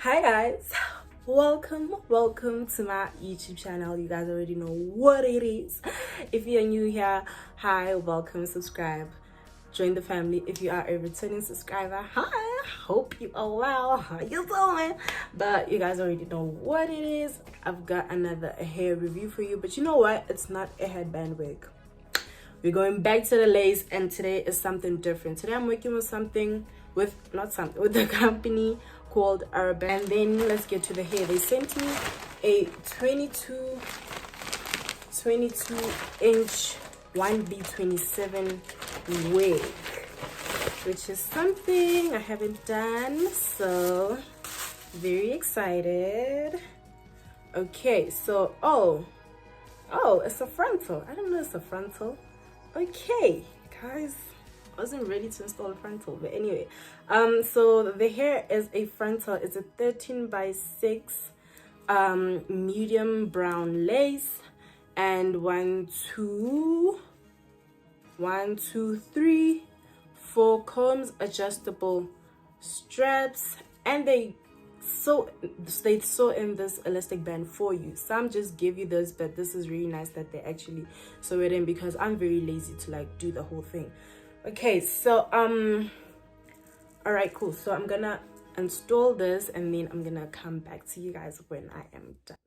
Hi guys, welcome to my YouTube channel. You guys already know what it is. If you're new here, hi, welcome, subscribe, join the family. If you are a returning subscriber, hi, hope you are well. How you doing? But you guys already know what it is. I've got another hair review for you, but you know what, it's not a headband wig. We're going back to the lace, and today is something different. Today I'm working with with the company called Arabella. And then let's get to the hair. They sent me a 22 inch 1B27 wig, which is something I haven't done, so very excited. Okay, so oh, it's a frontal. I don't know, it's a frontal. Okay, guys, I wasn't ready to install a frontal, but anyway, so the hair is a frontal. It's a 13 by 6 medium brown lace, and 4 combs, adjustable straps, and they sew in this elastic band for you. Some just give you this, but this is really nice that they actually sew it in, because I'm very lazy to like do the whole thing. Okay, so all right, cool. So I'm gonna install this, and then I'm gonna come back to you guys when I am done.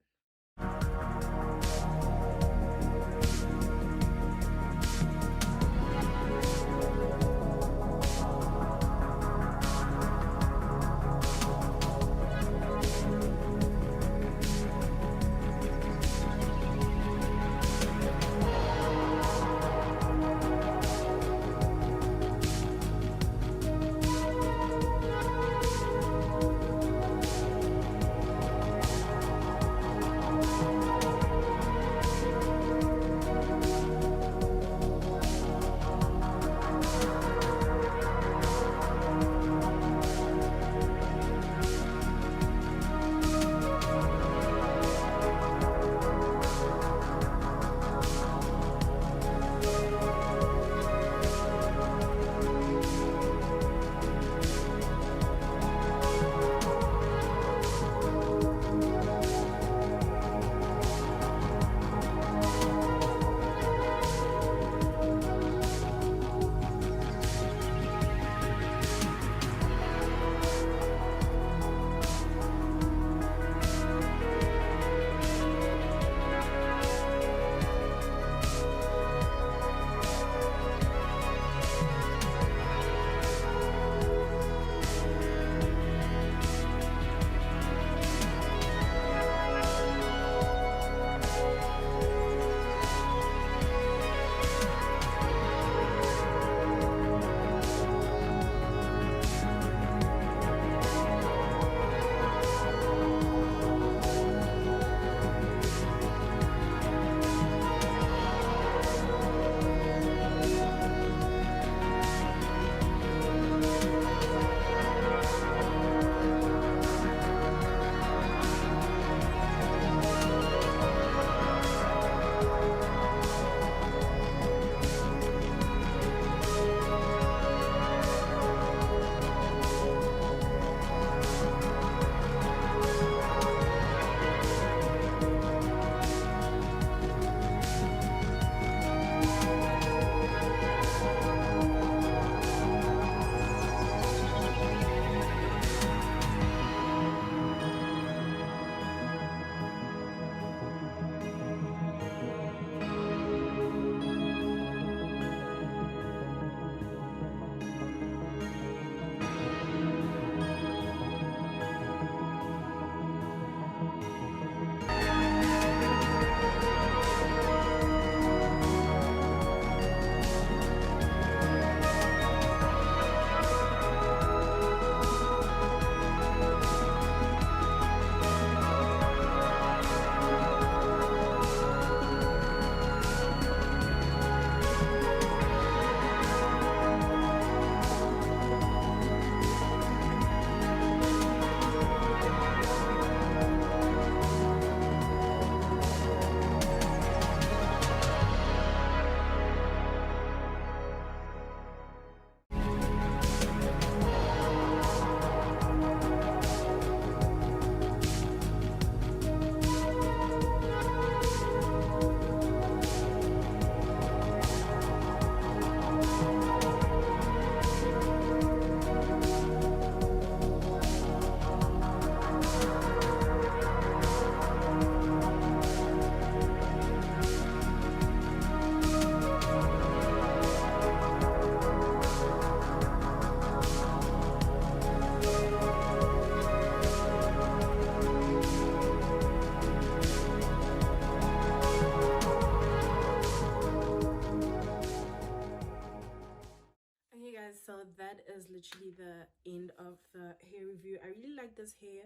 literally the end of the hair review. I really like this hair,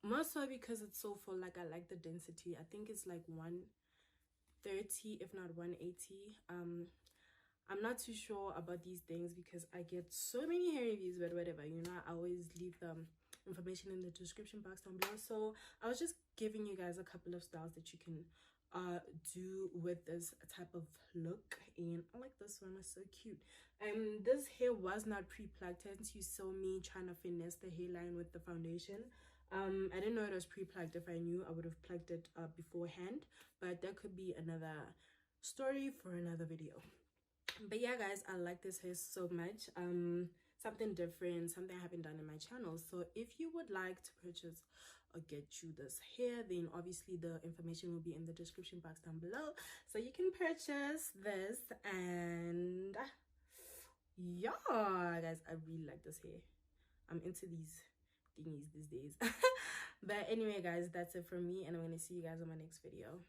more so because it's so full. Like, I like the density. I think it's like 130 if not 180. I'm not too sure about these things because I get so many hair reviews, but whatever, you know, I always leave the information in the description box down below. So I was just giving you guys a couple of styles that you can do with this type of look, and I like this one. It's so cute. This hair was not pre-plucked, hence you saw me trying to finesse the hairline with the foundation. I didn't know it was pre-plucked. If I knew, I would have plucked it beforehand, but that could be another story for another video. But yeah guys, I like this hair so much. Something different, something I haven't done in my channel. So if you would like to purchase or get you this hair, then obviously the information will be in the description box down below, so you can purchase this. And yeah guys, I really like this hair. I'm into these thingies these days. But anyway guys, that's it from me, and I'm gonna see you guys on my next video.